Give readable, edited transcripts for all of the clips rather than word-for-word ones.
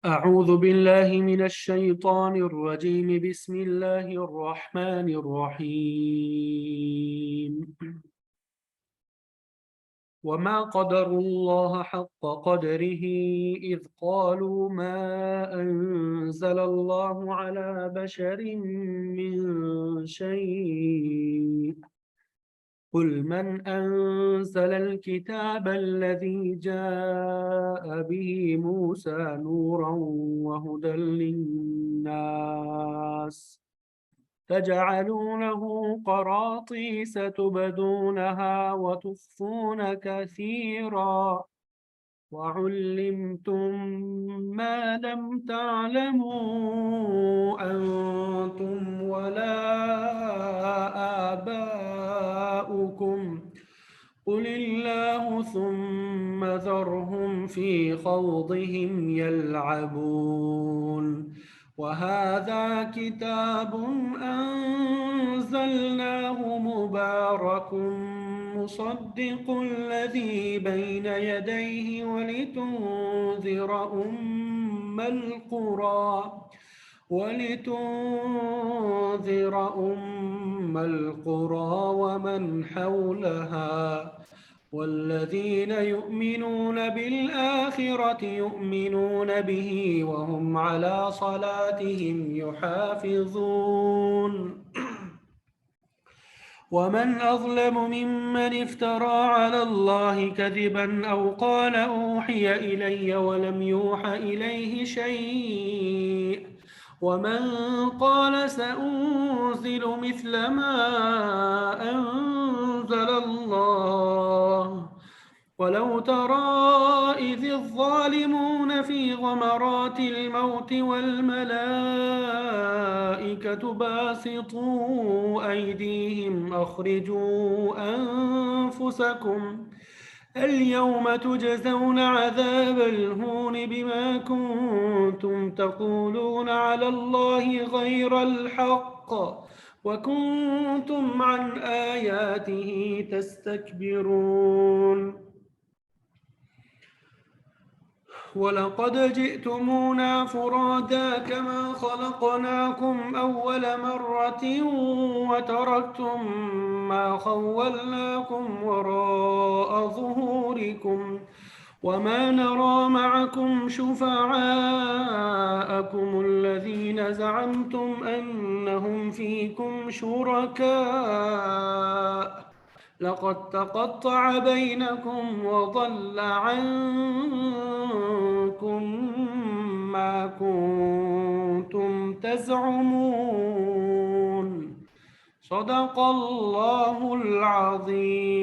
أعوذ بالله من الشيطان الرجيم. بسم الله الرحمن الرحيم. وما قدروا الله حق قدره إذ قالوا ما أنزل الله على بشر من شيء. قل من أنزل الكتاب الذي جاء به موسى نورا وهدى للناس تجعلونه قراطيس تبدونها وتخفون كثيرا وعلمتم ما لم تعلموا أنتم ولا آباؤكم قل الله ثم ذرهم في خوضهم يلعبون. وهذا كتاب أنزلناه مبارك مصدق الذي بين يديه ولتنذر أم القرى ومن حولها والذين يؤمنون بالآخرة يؤمنون به وهم على صلاتهم يحافظون. ومن أظلم ممن افترى على الله كذبا أو قال أوحي إلي ولم يوح إليه شيء ومن قال سأنزل مثل ما أنزل الله. ولو ترى إذ الظالمون في غمرات الموت والملائكة باسطوا أيديهم أخرجوا أنفسكم اليوم تجزون عذاب الهون بما كنتم تقولون على الله غير الحق وكنتم عن آياته تستكبرون. ولقد جئتمونا فرادا كما خلقناكم أول مرة وتركتم ما خولناكم وراء ظهوركم وما نرى معكم شفعاءكم الذين زعمتم أنهم فيكم شركاء لقد تقطع بينكم وضل عنكم ما كنتم تزعمون. صدق الله العظيم.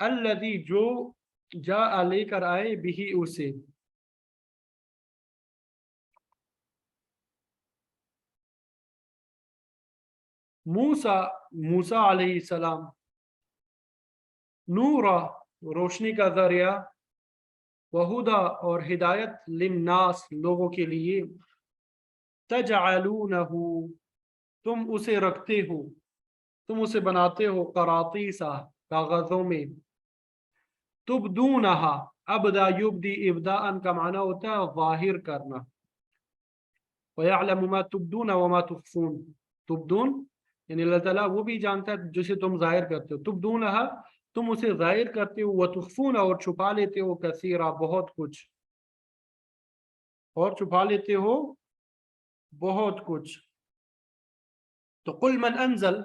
الذی جو جاء لے کر آئے بھی اسے، موسیٰ علیہ السلام، نورا روشنی کا ذریعہ، وہدا اور ہدایت، للناس لوگوں کے لیے، تجعلونہ تم اسے رکھتے ہو، تم اسے بناتے ہو، قراطیسا کاغذوں میں، تبدونہا ابدا یبدی ابداء کا معنی ہوتا ہے ظاہر کرنا، وَيَعْلَمُ مَا تُبْدُونَ وَمَا تُخْفُونَ، تبدون یعنی اللہ تعالیٰ وہ بھی جانتا ہے جسے تم ظاہر کرتے ہو، تبدونہا تم اسے ظاہر کرتے ہو، وَتُخْفُونَ اور چھپا لیتے ہو، کثیرا بہت کچھ، اور چھپا لیتے ہو بہت کچھ۔ تو قل من انزل،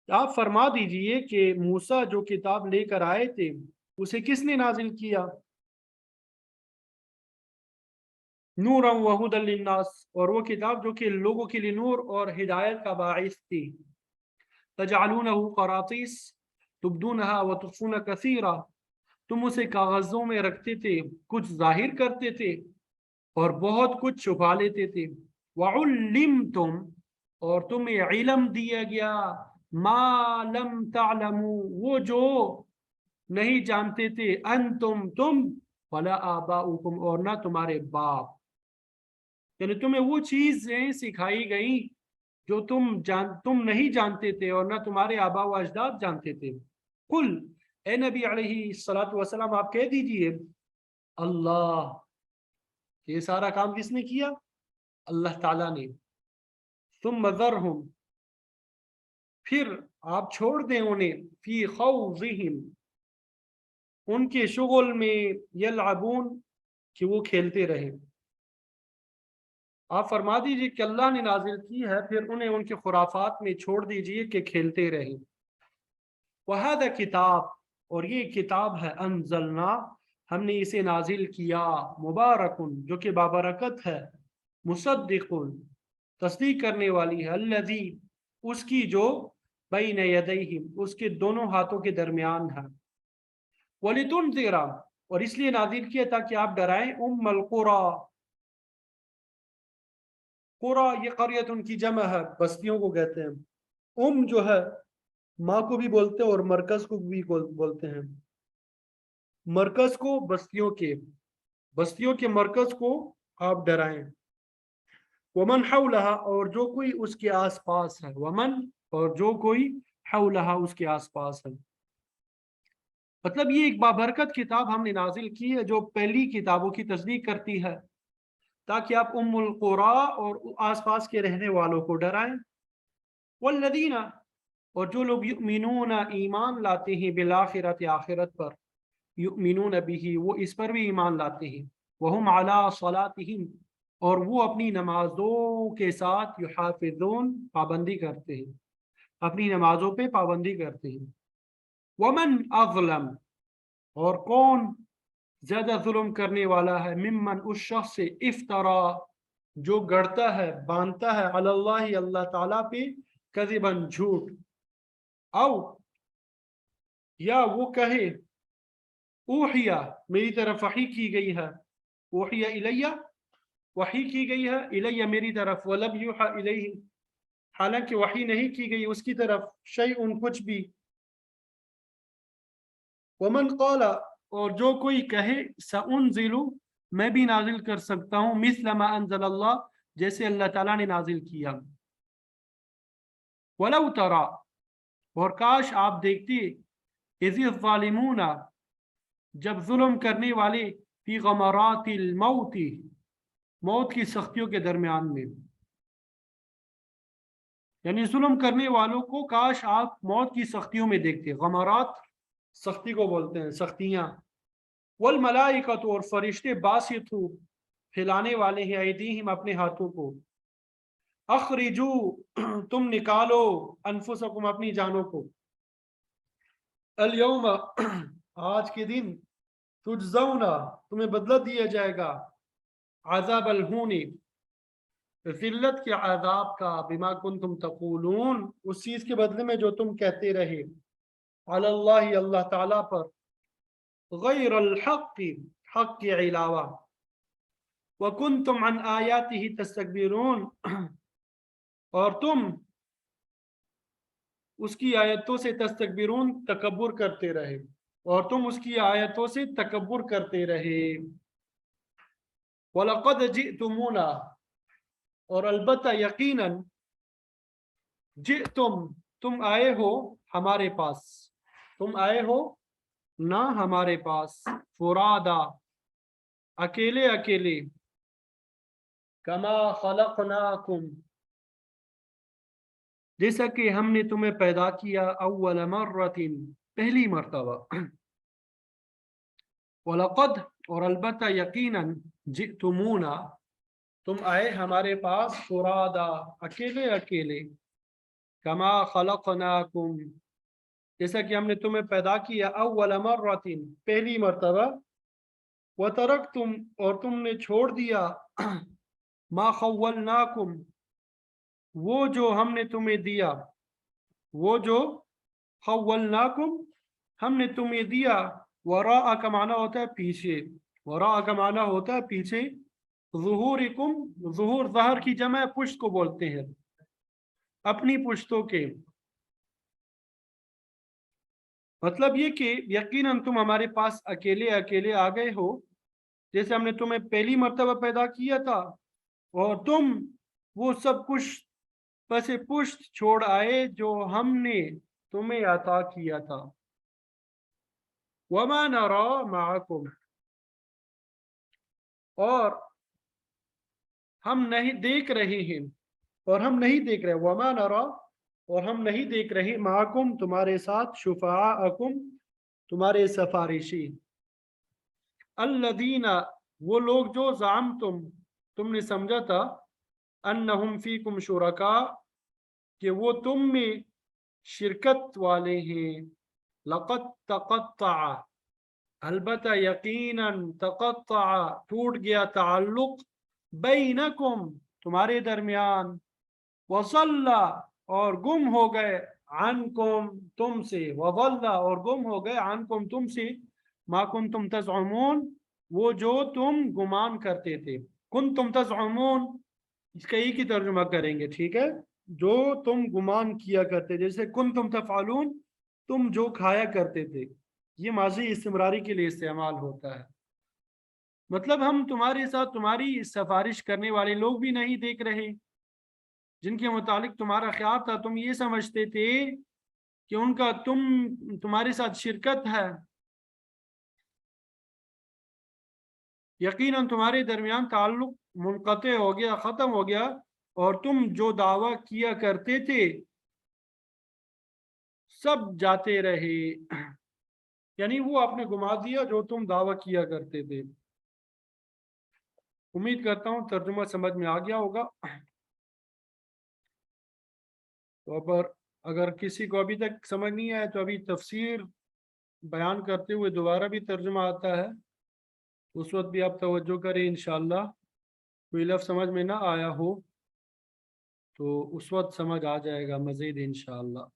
آپ فرما دیجئے کہ موسیٰ جو کتاب لے کر آئے تھے اسے کس نے نازل کیا؟ نورا وہدی للناس، اور وہ کتاب جو کہ لوگوں کے لیے نور اور ہدایت کا باعث تھی، تجعلونہ قراطیس تبدونہا وتخفون کثیرا، تم اسے کاغذوں میں رکھتے تھے، کچھ ظاہر کرتے تھے اور بہت کچھ چھپا لیتے تھے، وعلمتم اور تمہیں علم دیا گیا، ما لم تعلموا وہ جو نہیں جانتے تھے، انتم تم، ولا آباؤکم اور نہ تمہارے باپ، یعنی تمہیں وہ چیزیں سکھائی گئیں جو تم نہیں جانتے تھے اور نہ تمہارے آبا و اجداد جانتے تھے۔ قل اے نبی علیہ الصلوۃ والسلام آپ کہہ دیجئے، اللہ، یہ سارا کام کس نے کیا؟ اللہ تعالیٰ نے۔ ثم ذرہم پھر آپ چھوڑ دیں انہیں، فی خوضہم ان کے شغل میں، یلعبون کہ وہ کھیلتے رہیں، آپ فرما دیجئے کہ اللہ نے نازل کی ہے، پھر انہیں ان کے خرافات میں چھوڑ دیجئے کہ کھیلتے رہیں۔ وَهَذَا کتاب اور یہ کتاب ہے، انزلنا ہم نے اسے نازل کیا، مبارکن جو کہ بابرکت ہے، مصدق تصدیق کرنے والی ہے، الذی اس کی جو بین یدیہم اس کے دونوں ہاتھوں کے درمیان ہے، وَلِتُنذِرَ اور اس لیے نازل کیا تاکہ آپ ڈرائیں، القریٰ، قرآ یہ قریت ان کی جمع ہے، بستیوں کو کہتے ہیں، جو ہے ماں کو بھی بولتے ہیں اور مرکز کو بھی بولتے ہیں، مرکز کو بستیوں کے مرکز کو آپ ڈرائیں، ومن حولہا اور جو کوئی اس کے آس پاس ہے، ومن اور جو کوئی حولہا اس کے آس پاس ہے، مطلب یہ ایک بابرکت کتاب ہم نے نازل کی ہے جو پہلی کتابوں کی تصدیق کرتی ہے، تاکہ آپ القریٰ اور آس پاس کے رہنے والوں کو ڈرائیں، والذین اور جو لوگ یؤمنون ایمان لاتے ہیں، بالآخرۃ آخرت پر، یؤمنون بہ وہ اس پر بھی ایمان لاتے ہیں، وہم علی صلاتہم اور وہ اپنی نمازوں کے ساتھ، یحافظون پابندی کرتے ہیں، اپنی نمازوں پہ پابندی کرتے ہیں، ومن اظلم اور کون زیادہ ظلم کرنے والا ہے، ممن اس شخص سے، افترا جو گڑتا ہے، باندھتا ہے، علی اللہ اللہ تعالیٰ پہ، کذباً جھوٹ، او یا وہ کہے، اوحیا میری طرف وحی کی گئی ہے، اوحیا الیہ وحی کی گئی ہے، الیہ میری طرف، ولم یوحا الیہ حالانکہ وحی نہیں کی گئی اس کی طرف، شیئن کچھ بھی، ومن قال اور جو کوئی کہے، سأنزل میں بھی نازل کر سکتا ہوں، مثل ما انزل اللہ جیسے اللہ تعالیٰ نے نازل کیا، ولو ترى اور کاش آپ دیکھتے، اذ الظالمون جب ظلم کرنے والے، فی غمرات الموت موت کی سختیوں کے درمیان میں، یعنی ظلم کرنے والوں کو کاش آپ موت کی سختیوں میں دیکھتے، غمرات سختی کو بولتے ہیں، سختیاں، والملائکۃ اور فرشتے، باسطو پھیلانے والے ہیں، ایدیہم اپنے ہاتھوں کو، اخرجو تم نکالو، انفسکم اپنی جانوں کو، الیوم آج کے دن، تجزون تمہیں بدلہ دیا جائے گا، عذاب الہون ذلت کے عذاب کا، بما کنتم تقولون اس چیز کے بدلے میں جو تم کہتے رہے، علی اللہ اللہ تعالیٰ پر غیر الحق حق کے علاوہ وکنتم عن آیاتہ تستکبرون اور تم اس کی آیتوں سے تستکبرون تکبر کرتے رہے اور تم اس کی آیتوں سے تکبر کرتے رہے وَلَقَدْ جِئْتُمُونَا اور البتہ یقیناً جئتم تم آئے ہو ہمارے پاس تم آئے ہو نہ ہمارے پاس فرادا اکیلے اکیلے کما خلقناکم جیسا کہ ہم نے تمہیں پیدا کیا اول مرۃ پہلی مرتبہ وَلَقَدْ اور البتہ یقیناً جئتمونا تم آئے ہمارے پاس فرادا اکیلے اکیلے کما خلقناکم جیسا کہ ہم نے تمہیں پیدا کیا اول مرۃ پہلی مرتبہ وترکتم اور تم نے چھوڑ دیا ما خولناکم وہ جو ہم نے تمہیں دیا وہ جو خولناکم ہم نے تمہیں دیا وراء کا معنی ہوتا ہے پیچھے وراء کا معنی ہوتا ہے پیچھے ظہورکم ظہور ظہر کی جمع پشت کو بولتے ہیں اپنی پشتوں کے مطلب یہ کہ یقیناً تم ہمارے پاس اکیلے اکیلے آ گئے ہو جیسے ہم نے تمہیں پہلی مرتبہ پیدا کیا تھا اور تم وہ سب کچھ پس پشت چھوڑ آئے جو ہم نے تمہیں عطا کیا تھا وما نرى معكم اور ہم نہیں دیکھ رہے ہیں اور ہم نہیں دیکھ رہے وما نرى اور ہم نہیں دیکھ رہے معکم تمہارے ساتھ شفعاءکم تمہارے سفارشی الذین وہ لوگ جو تم نے سمجھا تھا انہم فیکم شرکاء کہ وہ تم میں شرکت والے ہیں لقد تقطع البتہ یقیناً تقطع ٹوٹ گیا تعلق بینکم تمہارے درمیان وصل اور گم ہو گئے عنکم تم سے وضل اور گم ہو گئے عنکم تم سے ما کنتم تزعمون وہ جو تم گمان کرتے تھے کنتم تزعمون اس کا ایک ہی ترجمہ کریں گے ٹھیک ہے جو تم گمان کیا کرتے جیسے کنتم تفعلون تم جو کھایا کرتے تھے یہ ماضی استمراری کے لیے استعمال ہوتا ہے مطلب ہم تمہارے ساتھ تمہاری سفارش کرنے والے لوگ بھی نہیں دیکھ رہے جن کے متعلق تمہارا خیال تھا تم یہ سمجھتے تھے کہ ان کا تمہارے ساتھ شرکت ہے یقیناً تمہارے درمیان تعلق منقطع ہو گیا ختم ہو گیا اور تم جو دعویٰ کیا کرتے تھے سب جاتے رہے یعنی وہ آپ نے گما دیا جو تم دعویٰ کیا کرتے تھے امید کرتا ہوں ترجمہ سمجھ میں آ گیا ہوگا تو اگر کسی کو ابھی تک سمجھ نہیں آیا تو ابھی تفسیر بیان کرتے ہوئے دوبارہ بھی ترجمہ آتا ہے اس وقت بھی آپ توجہ کریں انشاءاللہ کوئی لفظ سمجھ میں نہ آیا ہو تو اس وقت سمجھ آ جائے گا مزید انشاءاللہ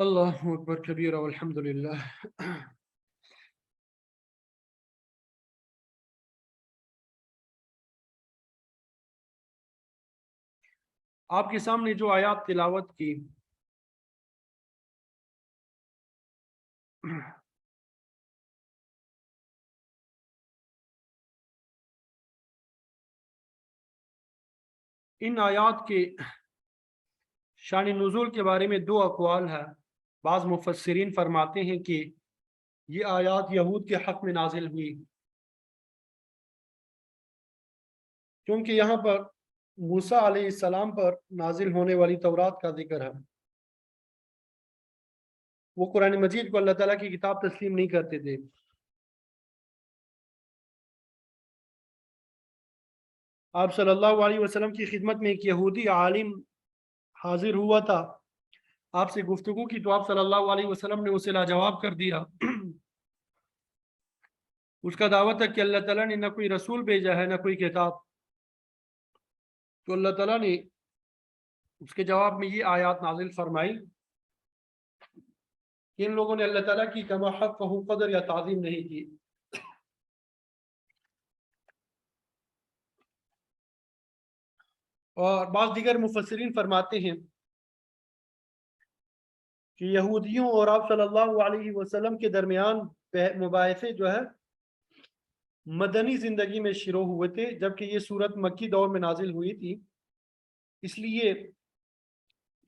اللہ اکبر کبیرہ والحمد للہ آپ کے سامنے جو آیات تلاوت کی ان آیات کے شان نزول کے بارے میں دو اقوال ہے بعض مفسرین فرماتے ہیں کہ یہ آیات یہود کے حق میں نازل ہوئی کیونکہ یہاں پر موسیٰ علیہ السلام پر نازل ہونے والی تورات کا ذکر ہے وہ قرآن مجید کو اللہ تعالیٰ کی کتاب تسلیم نہیں کرتے تھے آپ صلی اللہ علیہ وسلم کی خدمت میں ایک یہودی عالم حاضر ہوا تھا آپ سے گفتگو کی تو آپ صلی اللہ علیہ وسلم نے اسے لاجواب کر دیا اس کا دعویٰ تھا کہ اللہ تعالیٰ نے نہ کوئی رسول بھیجا ہے نہ کوئی کتاب. تو اللہ تعالیٰ نے اس کے جواب میں یہ آیات نازل فرمائی کہ ان لوگوں نے اللہ تعالیٰ کی کما حقہ قدر یا تعظیم نہیں کی. اور بعض دیگر مفسرین فرماتے ہیں کہ یہودیوں اور آپ صلی اللہ علیہ وسلم کے درمیان مباحثے جو ہے مدنی زندگی میں شروع ہوئے تھے، جبکہ یہ صورت مکی دور میں نازل ہوئی تھی. اس لیے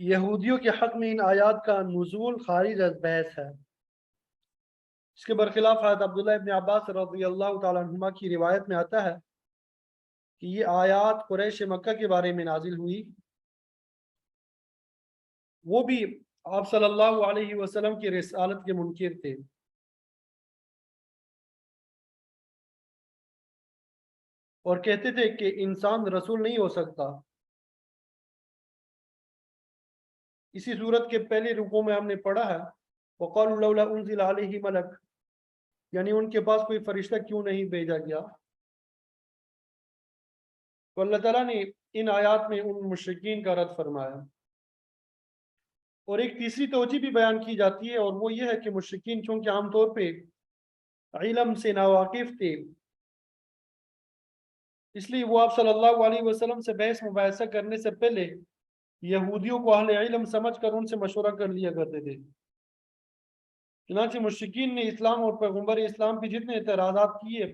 یہودیوں کے حق میں ان آیات کا نزول خارج از بحث ہے. اس کے برخلاف حضرت عبداللہ ابن عباس رضی اللہ تعالیٰ عنہما کی روایت میں آتا ہے کہ یہ آیات قریش مکہ کے بارے میں نازل ہوئی. وہ بھی آپ صلی اللہ علیہ وسلم کی رسالت کے منکر تھے. اور کہتے تھے کہ انسان رسول نہیں ہو سکتا. اسی صورت کے پہلے رکوع میں ہم نے پڑھا ہے وَقَالُوا لَوْلَا أُنزِلَ عَلَيْهِ مَلَكٌ، یعنی ان کے پاس کوئی فرشتہ کیوں نہیں بھیجا گیا. تو اللہ تعالیٰ نے ان آیات میں ان مشرکین کا رد فرمایا. اور ایک تیسری توجہ بھی بیان کی جاتی ہے، اور وہ یہ ہے کہ مشرکین چونکہ عام طور پہ علم سے ناواقف تھے، اس لیے وہ آپ صلی اللہ علیہ وسلم سے بحث مباحثہ کرنے سے پہلے یہودیوں کو اہل علم سمجھ کر ان سے مشورہ کر لیا کرتے تھے. چنانچہ مشرکین نے اسلام اور پیغمبر اسلام پہ جتنے اعتراضات کیے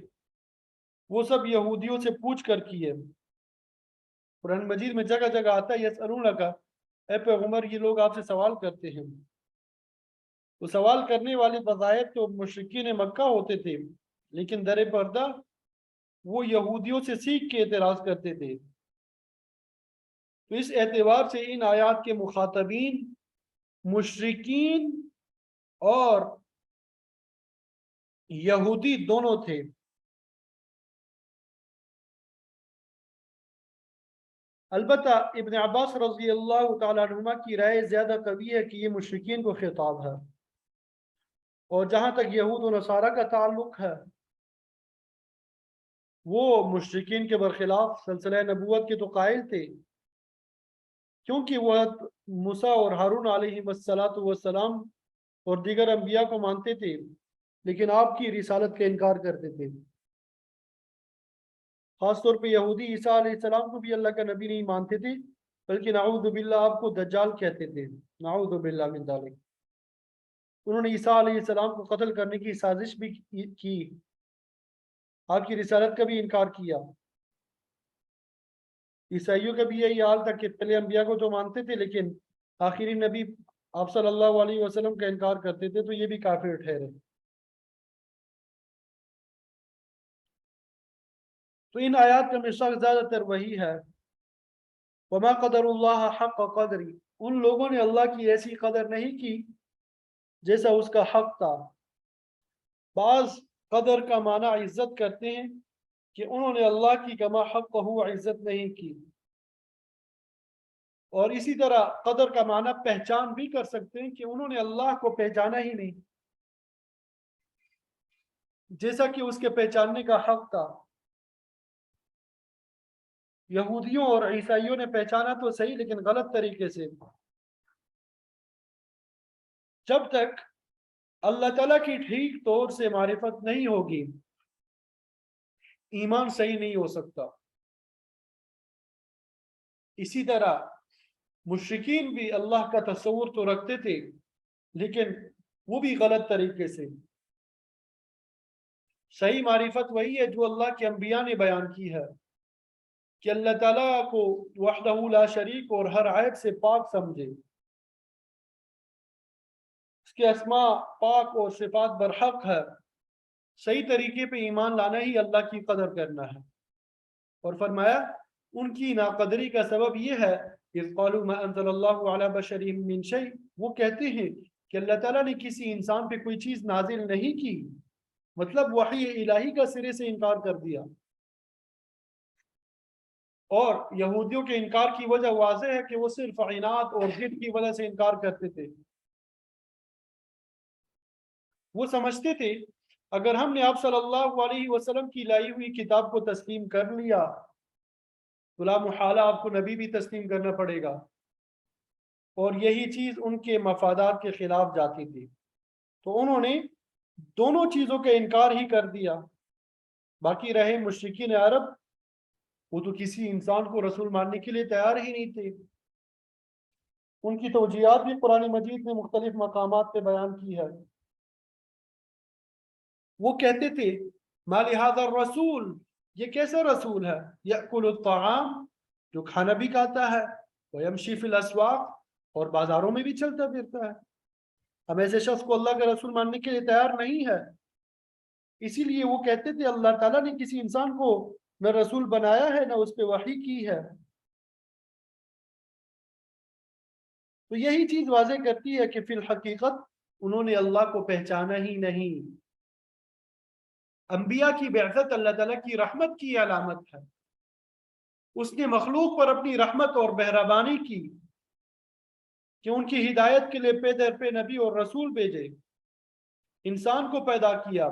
وہ سب یہودیوں سے پوچھ کر کیے. قرآن مجید میں جگہ جگہ آتا ہے یسألونک، اے پیغمبر یہ لوگ آپ سے سوال کرتے ہیں. وہ سوال کرنے والے بظاہر تو مشرکین مکہ ہوتے تھے، لیکن در پردہ وہ یہودیوں سے سیکھ کے اعتراض کرتے تھے. تو اس اعتبار سے ان آیات کے مخاطبین مشرکین اور یہودی دونوں تھے. البتہ ابن عباس رضی اللہ تعالیٰ عنہما کی رائے زیادہ قوی ہے کہ یہ مشرکین کو خطاب ہے. اور جہاں تک یہود و نصارہ کا تعلق ہے وہ مشرکین کے برخلاف سلسلہ نبوت کے تو قائل تھے، کیونکہ وہ موسیٰ اور ہارون علیہ السلام اور دیگر انبیاء کو مانتے تھے، لیکن آپ کی رسالت کا انکار کرتے تھے. خاص طور پہ یہودی عیسیٰ علیہ السلام کو بھی اللہ کا نبی نہیں مانتے تھے، بلکہ نعوذ باللہ آپ کو دجال کہتے تھے. نعوذ باللہ من ذالک. انہوں نے عیسیٰ علیہ السلام کو قتل کرنے کی سازش بھی کی، آپ کی رسالت کا بھی انکار کیا. عیسائیوں کا بھی یہی حال تھا کہ پہلے انبیاء کو تو مانتے تھے لیکن آخری نبی آپ صلی اللہ علیہ وسلم کا انکار کرتے تھے، تو یہ بھی کافر ٹھہرے. تو ان آیات کا مصداق زیادہ تر وہی ہے وما قدر اللہ حق قدری، ان لوگوں نے اللہ کی ایسی قدر نہیں کی جیسا اس کا حق تھا. بعض قدر کا معنی عزت کرتے ہیں کہ انہوں نے اللہ کی کما حق عزت نہیں کی، اور اسی طرح قدر کا معنی پہچان بھی کر سکتے ہیں کہ انہوں نے اللہ کو پہچانا ہی نہیں جیسا کہ اس کے پہچاننے کا حق تھا. یہودیوں اور عیسائیوں نے پہچانا تو صحیح لیکن غلط طریقے سے. جب تک اللہ تعالیٰ کی ٹھیک طور سے معرفت نہیں ہوگی ایمان صحیح نہیں ہو سکتا. اسی طرح مشرکین بھی اللہ کا تصور تو رکھتے تھے لیکن وہ بھی غلط طریقے سے. صحیح معرفت وہی ہے جو اللہ کے انبیاء نے بیان کی ہے کہ اللہ تعالیٰ کو وحدہ لا شریک اور ہر عیب سے پاک سمجھے، اس کے اسماء پاک اور صفات برحق ہے. صحیح طریقے پہ ایمان لانا ہی اللہ کی قدر کرنا ہے. اور فرمایا ان کی ناقدری کا سبب یہ ہے اذ قالوا ما انزل اللہ علی بشر من شیء، وہ کہتے ہیں کہ اللہ تعالیٰ نے کسی انسان پہ کوئی چیز نازل نہیں کی، مطلب وحی الہی کا سرے سے انکار کر دیا. اور یہودیوں کے انکار کی وجہ واضح ہے کہ وہ صرف عناد اور ضد کی وجہ سے انکار کرتے تھے. وہ سمجھتے تھے اگر ہم نے آپ صلی اللہ علیہ وسلم کی لائی ہوئی کتاب کو تسلیم کر لیا تو لا محالہ آپ کو نبی بھی تسلیم کرنا پڑے گا، اور یہی چیز ان کے مفادات کے خلاف جاتی تھی، تو انہوں نے دونوں چیزوں کا انکار ہی کر دیا۔ باقی رہے مشرکین عرب، وہ تو کسی انسان کو رسول ماننے کے لیے تیار ہی نہیں تھے۔ ان کی توجیہات بھی قرآن مجید نے مختلف مقامات پہ بیان کی ہے۔ وہ کہتے تھے ما لہذا الرسول، یہ کیسا رسول ہے، یأکل الطعام، جو کھانا بھی کھاتا ہے، ویمشی فی الاسواق، اور بازاروں میں بھی چلتا پھرتا ہے۔ ہم ایسے شخص کو اللہ کا رسول ماننے کے لیے تیار نہیں ہے۔ اسی لیے وہ کہتے تھے اللہ تعالیٰ نے کسی انسان کو نہ رسول بنایا ہے نہ اس پہ وحی کی ہے۔ تو یہی چیز واضح کرتی ہے کہ فی الحقیقت انہوں نے اللہ کو پہچانا ہی نہیں۔ انبیاء کی بعثت اللہ تعالیٰ کی رحمت کی علامت ہے۔ اس نے مخلوق پر اپنی رحمت اور مہربانی کی کہ ان کی ہدایت کے لیے پے در پہ نبی اور رسول بھیجے، انسان کو پیدا کیا،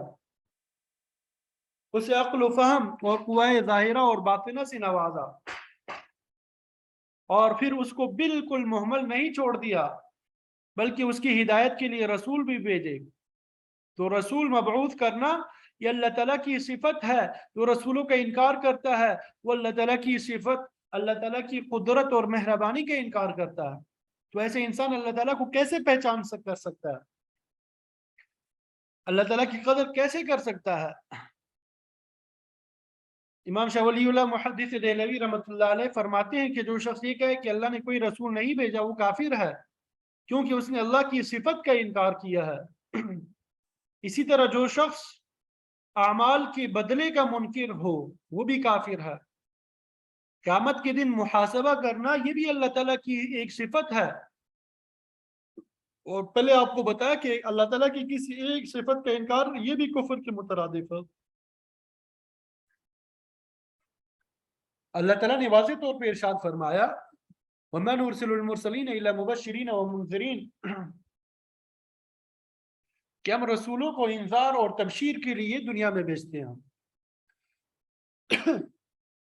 اسے عقل و فہم اور قوائے ظاہرہ اور باطنہ سے نوازا، اور پھر اس کو بالکل مہمل نہیں چھوڑ دیا بلکہ اس کی ہدایت کے لیے رسول بھی بھیجے۔ تو رسول مبعوث کرنا یہ اللہ تعالیٰ کی صفت ہے۔ جو رسولوں کا انکار کرتا ہے وہ اللہ تعالیٰ کی صفت، اللہ تعالیٰ کی قدرت اور مہربانی کا انکار کرتا ہے۔ تو ایسے انسان اللہ تعالیٰ کو کیسے پہچان کر سکتا ہے، اللہ تعالیٰ کی قدر کیسے کر سکتا ہے؟ امام شاہ ولی اللہ محدث دہلوی رحمۃ اللہ علیہ فرماتے ہیں کہ جو شخص یہ کہے کہ اللہ نے کوئی رسول نہیں بھیجا وہ کافر ہے، کیونکہ اس نے اللہ کی صفت کا انکار کیا ہے۔ اسی طرح جو شخص اعمال کے بدلے کا منکر ہو وہ بھی کافر ہے۔ قیامت کے دن محاسبہ کرنا یہ بھی اللہ تعالیٰ کی ایک صفت ہے، اور پہلے آپ کو بتایا کہ اللہ تعالیٰ کی کسی ایک صفت کا انکار یہ بھی کفر کے مترادف ہے۔ اللہ تعالیٰ نے واضح طور پہ ارشاد فرمایا وَمَا نُرْسِلُ الْمُرْسَلِينَ إِلَّا مُبَشِّرِينَ وَمُنذِرِينَ، کہ ہم رسولوں کو انذار اور تبشیر کے لیے دنیا میں بھیجتے ہیں۔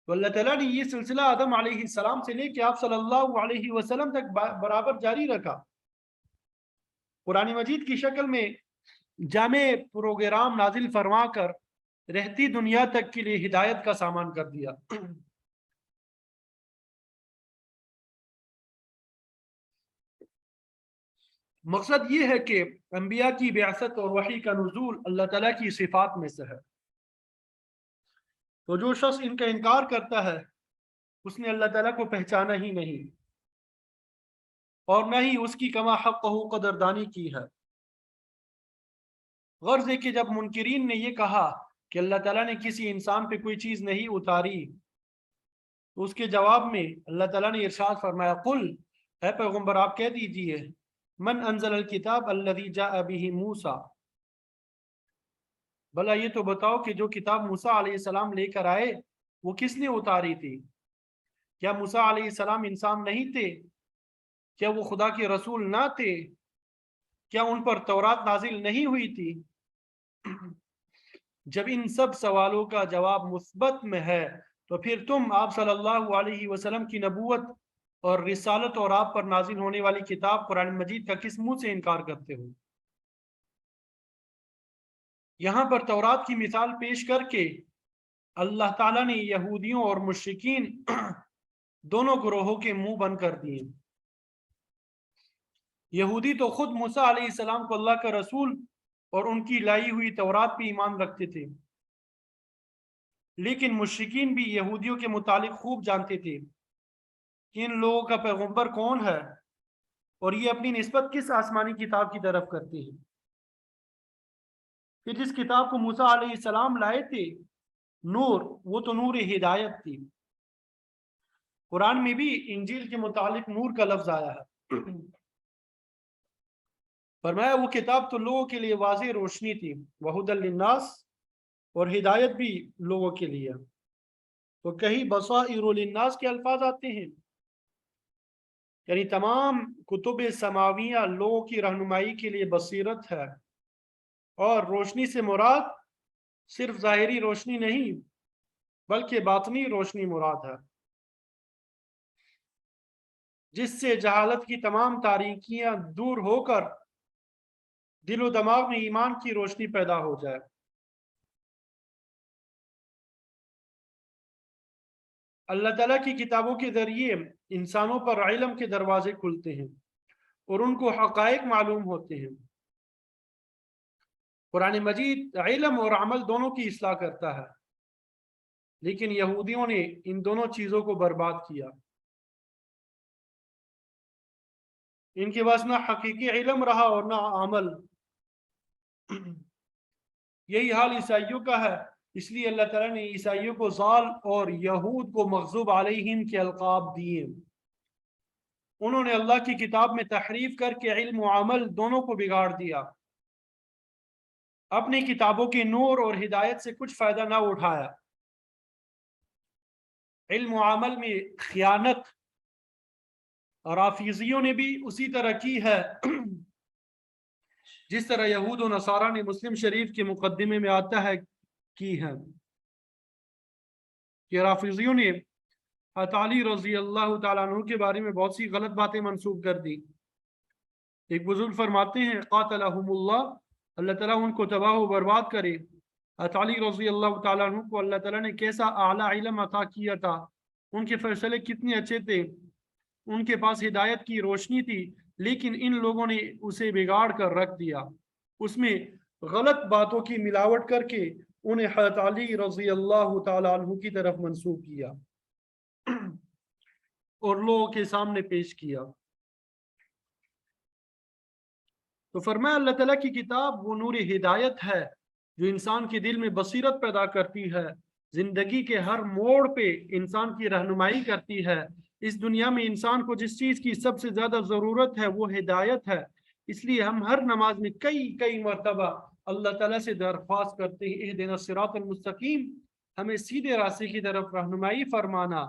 تو اللہ تعالیٰ نے یہ سلسلہ آدم علیہ السلام سے لے کے آپ صلی اللہ علیہ وسلم تک برابر جاری رکھا، قرآن مجید کی شکل میں جامع پروگرام نازل فرما کر رہتی دنیا تک کے لیے ہدایت کا سامان کر دیا۔ مقصد یہ ہے کہ انبیاء کی بعثت اور وحی کا نزول اللہ تعالیٰ کی صفات میں سے ہے۔ تو جو شخص ان کا انکار کرتا ہے اس نے اللہ تعالیٰ کو پہچانا ہی نہیں، اور نہ ہی اس کی کما حقہ قدردانی کی ہے۔ غرض ہے کہ جب منکرین نے یہ کہا کہ اللہ تعالیٰ نے کسی انسان پہ کوئی چیز نہیں اتاری، تو اس کے جواب میں اللہ تعالیٰ نے ارشاد فرمایا قل، اے پیغمبر آپ کہہ دیجئے من انزل الکتاب الذی جاء به موسیٰ، بھلا یہ تو بتاؤ کہ جو کتاب موسیٰ علیہ السلام لے کر آئے وہ کس نے اتاری تھی؟ کیا موسیٰ علیہ السلام انسان نہیں تھے؟ کیا وہ خدا کے رسول نہ تھے؟ کیا ان پر تورات نازل نہیں ہوئی تھی؟ جب ان سب سوالوں کا جواب مثبت میں ہے تو پھر تم آپ صلی اللہ علیہ وسلم کی نبوت اور رسالت اور آپ پر نازل ہونے والی کتاب قرآن مجید کا کس منہ سے انکار کرتے ہو؟ یہاں پر تورات کی مثال پیش کر کے اللہ تعالیٰ نے یہودیوں اور مشرکین دونوں گروہوں کے منہ بند کر دیے۔ یہودی تو خود موسیٰ علیہ السلام کو اللہ کا رسول اور ان کی لائی ہوئی تورات پہ ایمان رکھتے تھے، لیکن مشرکین بھی یہودیوں کے متعلق خوب جانتے تھے کہ ان لوگوں کا پیغمبر کون ہے اور یہ اپنی نسبت کس آسمانی کتاب کی طرف کرتے ہیں۔ کہ جس کتاب کو موسیٰ علیہ السلام لائے تھے نور، وہ تو نور ہدایت تھی۔ قرآن میں بھی انجیل کے متعلق نور کا لفظ آیا ہے، فرمایا وہ کتاب تو لوگوں کے لیے واضح روشنی تھی، وَهُدًى لِلنَّاسِ، اور ہدایت بھی لوگوں کے لیے۔ تو کہیں بصائر للناس کے الفاظ آتے ہیں، یعنی تمام کتب سماویہ لوگوں کی رہنمائی کے لیے بصیرت ہے، اور روشنی سے مراد صرف ظاہری روشنی نہیں بلکہ باطنی روشنی مراد ہے، جس سے جہالت کی تمام تاریکیاں دور ہو کر دل و دماغ میں ایمان کی روشنی پیدا ہو جائے۔ اللہ تعالیٰ کی کتابوں کے ذریعے انسانوں پر علم کے دروازے کھلتے ہیں اور ان کو حقائق معلوم ہوتے ہیں۔ قرآن مجید علم اور عمل دونوں کی اصلاح کرتا ہے، لیکن یہودیوں نے ان دونوں چیزوں کو برباد کیا۔ ان کے پاس نہ حقیقی علم رہا اور نہ عمل۔ یہی حال عیسائیوں کا ہے، اس لیے اللہ تعالیٰ نے عیسائیوں کو ضال اور یہود کو مغضوب علیہم کے القاب دیے۔ انہوں نے اللہ کی کتاب میں تحریف کر کے علم و عمل دونوں کو بگاڑ دیا، اپنی کتابوں کے نور اور ہدایت سے کچھ فائدہ نہ اٹھایا۔ علم و عمل میں خیانت رافضیوں نے بھی اسی طرح کی ہے جس طرح یہود و نصارہ نے مسلم شریف کے مقدمے میں آتا ہے کی ہے کہ رافضیوں نے حضرت علی رضی اللہ تعالیٰ عنہ کے بارے میں بہت سی غلط باتیں منسوخ کر دی۔ ایک بزرگ فرماتے ہیں قاتلہم اللہ، اللہ تعالیٰ ان کو تباہ و برباد کرے۔ حضرت علی رضی اللہ تعالیٰ عنہ کو اللہ تعالیٰ نے کیسا اعلیٰ علم عطا کیا تھا، ان کے فیصلے کتنے اچھے تھے، ان کے پاس ہدایت کی روشنی تھی، لیکن ان لوگوں نے اسے بگاڑ کر رکھ دیا، اس میں غلط باتوں کی ملاوٹ کر کے انہیں حضرت علی رضی اللہ تعالیٰ عنہ کی طرف منسوب کیا اور لوگوں کے سامنے پیش کیا۔ تو فرمایا اللہ تعالیٰ کی کتاب وہ نور ہدایت ہے جو انسان کے دل میں بصیرت پیدا کرتی ہے، زندگی کے ہر موڑ پہ انسان کی رہنمائی کرتی ہے۔ اس دنیا میں انسان کو جس چیز کی سب سے زیادہ ضرورت ہے وہ ہدایت ہے، اس لیے ہم ہر نماز میں کئی مرتبہ اللہ تعالیٰ سے درخواست کرتے ہیں اہدنا الصراط المستقیم، ہمیں سیدھے راستے کی طرف رہنمائی فرمانا،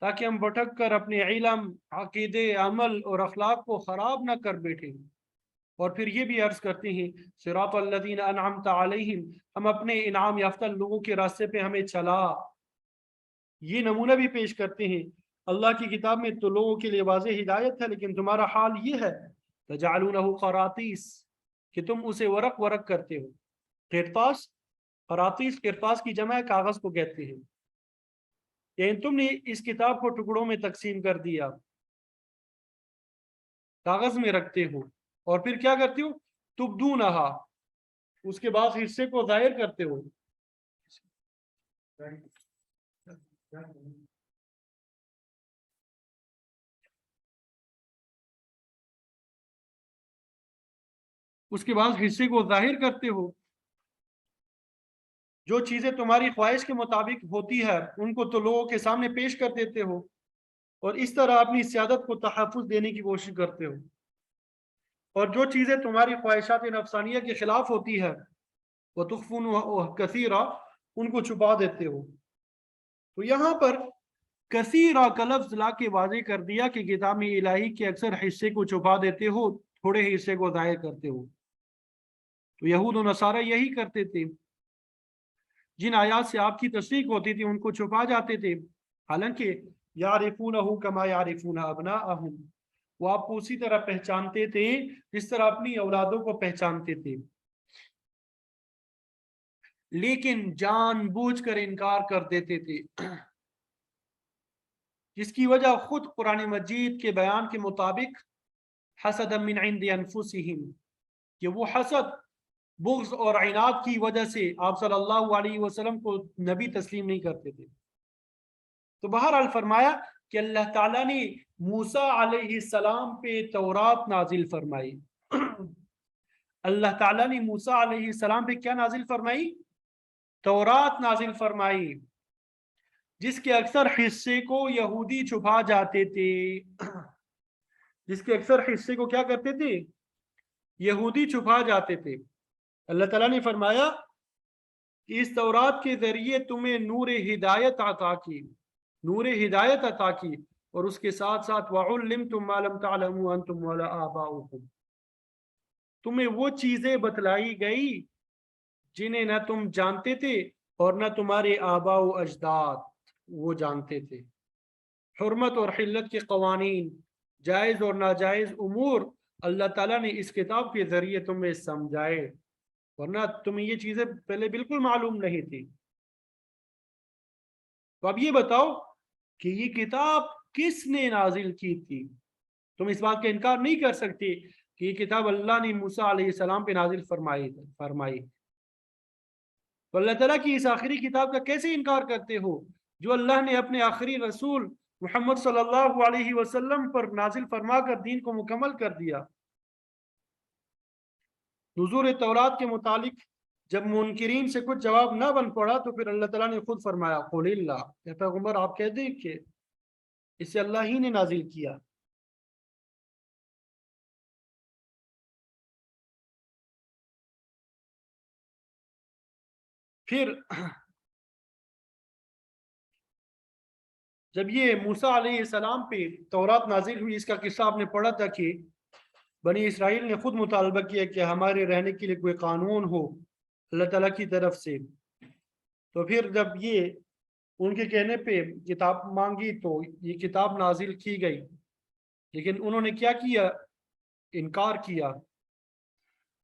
تاکہ ہم بھٹک کر اپنے علم، عقیدے، عمل اور اخلاق کو خراب نہ کر بیٹھیں۔ اور پھر یہ بھی عرض کرتے ہیں صراط الذین انعمت علیہم، ہم اپنے انعام یافتہ لوگوں کے راستے پہ ہمیں چلا۔ یہ نمونہ بھی پیش کرتے ہیں اللہ کی کتاب میں تو لوگوں کے لیے واضح ہدایت ہے، لیکن تمہارا حال یہ ہے تجعلونہ قراطیس کہ تم اسے ورق کرتے ہو۔ قرطاس، قراطیس قرطاس کی جمع کاغذ کو کہتے ہیں، یعنی تم نے اس کتاب کو ٹکڑوں میں تقسیم کر دیا، کاغذ میں رکھتے ہو، اور پھر کیا کرتے ہو تبدونہا، اس کے بعد حصے کو ظاہر کرتے ہو۔ اس کے بعد حصے کو ظاہر کرتے ہو، جو چیزیں تمہاری خواہش کے مطابق ہوتی ہے ان کو تو لوگوں کے سامنے پیش کر دیتے ہو، اور اس طرح اپنی سیادت کو تحفظ دینے کی کوشش کرتے ہو، اور جو چیزیں تمہاری خواہشات نفسانیہ کے خلاف ہوتی ہے وَتُخْفُونَ كَثِيرًا، ان کو چھپا دیتے ہو۔ تو یہاں پر کثیرہ کا لفظ لا کے واضح کر دیا کہ کتاب الہی کے اکثر حصے کو چھپا دیتے ہو، تھوڑے حصے کو ظاہر کرتے ہو۔ تو یہود و نصارہ یہی کرتے تھے، جن آیات سے آپ کی تصدیق ہوتی تھی ان کو چھپا جاتے تھے، حالانکہ یعرفونہ کما یعرفون ابناءہم، وہ آپ کو اسی طرح پہچانتے تھے جس طرح اپنی اولادوں کو پہچانتے تھے، لیکن جان بوجھ کر انکار کر دیتے تھے، جس کی وجہ خود قرآن مجید کے بیان کے مطابق حسد من عند انفسہم، کہ وہ حسد، بغض اور عناد کی وجہ سے آپ صلی اللہ علیہ وسلم کو نبی تسلیم نہیں کرتے تھے۔ تو بہرحال فرمایا کہ اللہ تعالیٰ نے موسیٰ علیہ السلام پہ تورات نازل فرمائی۔ اللہ تعالیٰ نے موسیٰ علیہ السلام پہ کیا نازل فرمائی؟ تورات نازل فرمائی، جس کے اکثر حصے کو یہودی چھپا جاتے تھے، جس کے اکثر حصے کو کیا کرتے تھے؟ یہودی چھپا جاتے تھے۔ اللہ تعالیٰ نے فرمایا کہ اس تورات کے ذریعے تمہیں نور ہدایت عطا کی، نور ہدایت عطا کی، اور اس کے ساتھ ساتھ وَعُلِّمْتُمْ مَا لَمْ تَعْلَمُوا أَنْتُمْ وَلَا آبَاؤُكُمْ، تمہیں وہ چیزیں بتلائی گئی جنہیں نہ تم جانتے تھے اور نہ تمہارے آبا و اجداد وہ جانتے تھے۔ حرمت اور حلت کے قوانین، جائز اور ناجائز امور اللہ تعالیٰ نے اس کتاب کے ذریعے تمہیں سمجھائے، ورنہ تمہیں یہ چیزیں پہلے بالکل معلوم نہیں تھی۔ تو اب یہ بتاؤ کہ یہ کتاب کس نے نازل کی تھی؟ تم اس بات کا انکار نہیں کر سکتے کہ یہ کتاب اللہ نے موسیٰ علیہ السلام پہ نازل فرمائی۔ تو اللہ تعالیٰ کی اس آخری کتاب کا کیسے انکار کرتے ہو جو اللہ نے اپنے آخری رسول محمد صلی اللہ علیہ وسلم پر نازل فرما کر دین کو مکمل کر دیا؟ نزول تورات کے متعلق جب منکرین سے کچھ جواب نہ بن پڑا تو پھر اللہ تعالیٰ نے خود فرمایا قل اللہ، اے پیغمبر آپ کہہ دیں کہ اسے اللہ ہی نے نازل کیا۔ پھر جب یہ موسیٰ علیہ السلام پہ تورات نازل ہوئی، اس کا قصہ آپ نے پڑھا تھا کہ بنی اسرائیل نے خود مطالبہ کیا کہ ہمارے رہنے کے لیے کوئی قانون ہو اللہ تعالیٰ کی طرف سے۔ تو پھر جب یہ ان کے کہنے پہ کتاب مانگی تو یہ کتاب نازل کی گئی، لیکن انہوں نے کیا کیا؟ انکار کیا۔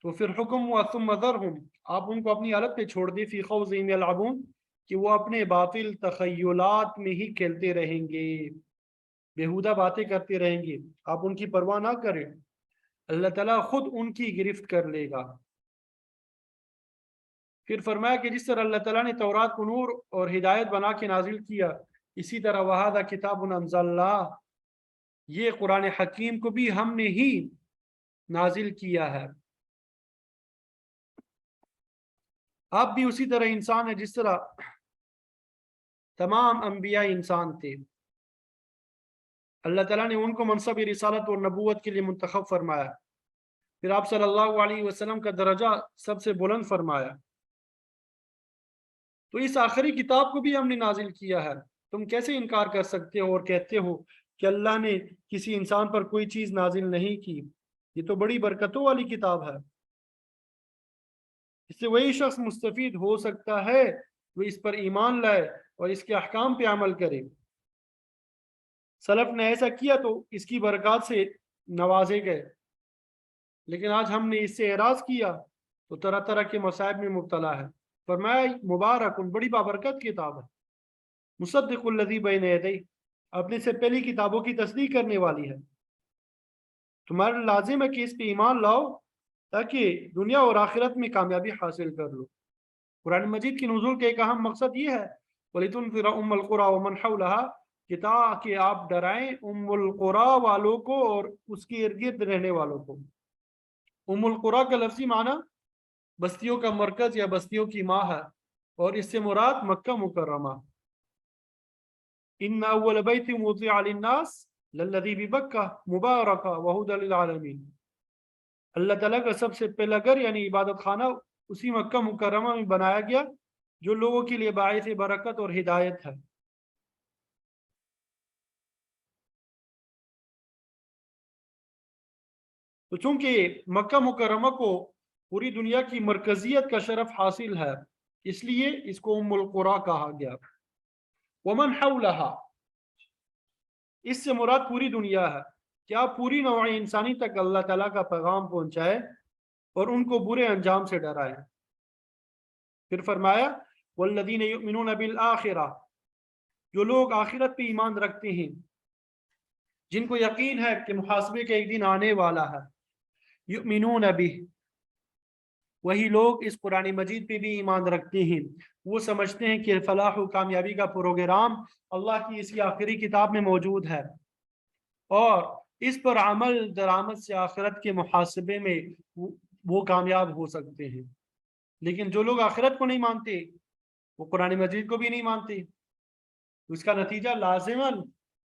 تو پھر حکم ہوا ثم ذرہم، آپ ان کو اپنی حالت پہ چھوڑ دی، فی خوضہم یلعبون، کہ وہ اپنے باطل تخیلات میں ہی کھیلتے رہیں گے، بیہودہ باتیں کرتے رہیں گے، آپ ان کی پرواہ نہ کریں، اللہ تعالیٰ خود ان کی گرفت کر لے گا۔ پھر فرمایا کہ جس طرح اللہ تعالیٰ نے تورات کو نور اور ہدایت بنا کے نازل کیا، اسی طرح وَهَذَا کتاب انزلناہ، یہ قرآن حکیم کو بھی ہم نے ہی نازل کیا ہے۔ آپ بھی اسی طرح انسان ہے جس طرح تمام انبیاء انسان تھے، اللہ تعالیٰ نے ان کو منصب رسالت اور نبوت کے لیے منتخب فرمایا، پھر آپ صلی اللہ علیہ وسلم کا درجہ سب سے بلند فرمایا۔ تو اس آخری کتاب کو بھی ہم نے نازل کیا ہے، تم کیسے انکار کر سکتے ہو اور کہتے ہو کہ اللہ نے کسی انسان پر کوئی چیز نازل نہیں کی؟ یہ تو بڑی برکتوں والی کتاب ہے، اس سے وہی شخص مستفید ہو سکتا ہے وہ اس پر ایمان لائے اور اس کے احکام پہ عمل کرے۔ سلف نے ایسا کیا تو اس کی برکات سے نوازے گئے، لیکن آج ہم نے اس سے اعراض کیا تو طرح طرح کے مصائب میں مبتلا ہے۔ فرمایا مبارک، بڑی بابرکت کتاب ہے، مصدق الذی بین یدیہ، اپنے سے پہلی کتابوں کی تصدیق کرنے والی ہے۔ تمہارا لازم ہے کہ اس پہ ایمان لاؤ تاکہ دنیا اور آخرت میں کامیابی حاصل کر لو۔ قرآن مجید کی نزول کا ایک اہم مقصد یہ ہے وَلِتُنذِرَ أُمَّ الْقُرَىٰ وَمَنْ حَوْلَهَا، کہ تاکہ آپ ڈرائیں ام القریٰ والوں کو اور اس کے ارد گرد رہنے والوں کو۔ ام القریٰ کا لفظی معنی بستیوں کا مرکز یا بستیوں کی ماں ہے، اور اس سے مراد مکہ مکرمہ۔ ان اول بیت وضع للناس للذی ببکہ مبارکہ وہدی للعالمین، اللہ تعالیٰ کا سب سے پہلا گھر یعنی عبادت خانہ اسی مکہ مکرمہ میں بنایا گیا جو لوگوں کے لیے باعث برکت اور ہدایت ہے۔ تو چونکہ مکہ مکرمہ کو پوری دنیا کی مرکزیت کا شرف حاصل ہے، اس لیے اس کو ام القریٰ کہا گیا۔ ومن حولہا، اس سے مراد پوری دنیا ہے، کیا پوری نوع انسانی تک اللہ تعالیٰ کا پیغام پہنچائے اور ان کو برے انجام سے ڈرائے۔ پھر فرمایا والذین یؤمنون بالآخرہ، جو لوگ آخرت پہ ایمان رکھتے ہیں، جن کو یقین ہے کہ محاسبے کا ایک دن آنے والا ہے، یؤمنون بہ، وہی لوگ اس قرآن مجید پہ بھی ایمان رکھتے ہیں، وہ سمجھتے ہیں کہ فلاح و کامیابی کا پروگرام اللہ کی اسی آخری کتاب میں موجود ہے، اور اس پر عمل درآمد سے آخرت کے محاسبے میں وہ کامیاب ہو سکتے ہیں۔ لیکن جو لوگ آخرت کو نہیں مانتے وہ قرآن مجید کو بھی نہیں مانتے، اس کا نتیجہ لازماً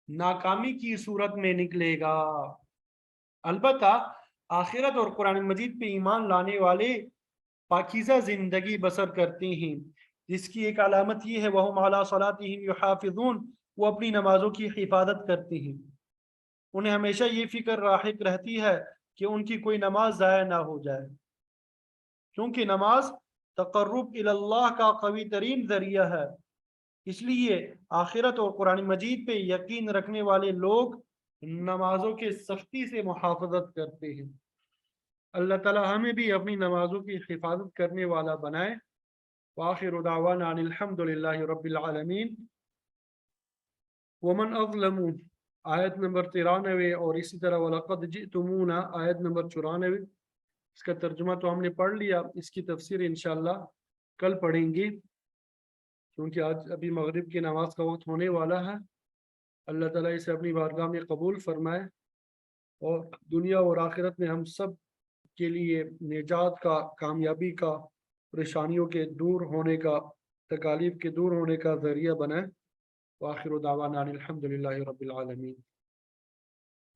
ناکامی کی صورت میں نکلے گا۔ البتہ آخرت اور قرآن مجید پہ ایمان لانے والے پاکیزہ زندگی بسر کرتے ہیں، جس کی ایک علامت یہ ہے وَهُمْ عَلَىٰ صَلَاتِهِمْ يُحَافِظُونَ، وہ اپنی نمازوں کی حفاظت کرتے ہیں، انہیں ہمیشہ یہ فکر راحق رہتی ہے کہ ان کی کوئی نماز ضائع نہ ہو جائے، کیونکہ نماز تقرب اللہ کا قوی ترین ذریعہ ہے۔ اس لیے آخرت اور قرآن مجید پہ یقین رکھنے والے لوگ نمازوں کے سختی سے محافظت کرتے ہیں۔ اللہ تعالی ہمیں بھی اپنی نمازوں کی حفاظت کرنے والا بنائے۔ وآخر دعوانا ان الحمد للہ رب العالمین۔ ومن اظلم آیت نمبر 93 اور اسی طرح وَلَقَدْ جِئْتُمُونَا آیت نمبر 94، اس کا ترجمہ تو ہم نے پڑھ لیا، اس کی تفسیر انشاءاللہ کل پڑھیں گے، کیونکہ آج ابھی مغرب کی نماز کا وقت ہونے والا ہے۔ اللہ تعالیٰ اسے اپنی بارگاہ میں قبول فرمائے اور دنیا اور آخرت میں ہم سب کے لیے نجات کا، کامیابی کا، پریشانیوں کے دور ہونے کا، تکالیف کے دور ہونے کا ذریعہ بنائے۔ وآخر دعوانا الحمد للہ رب العالمین۔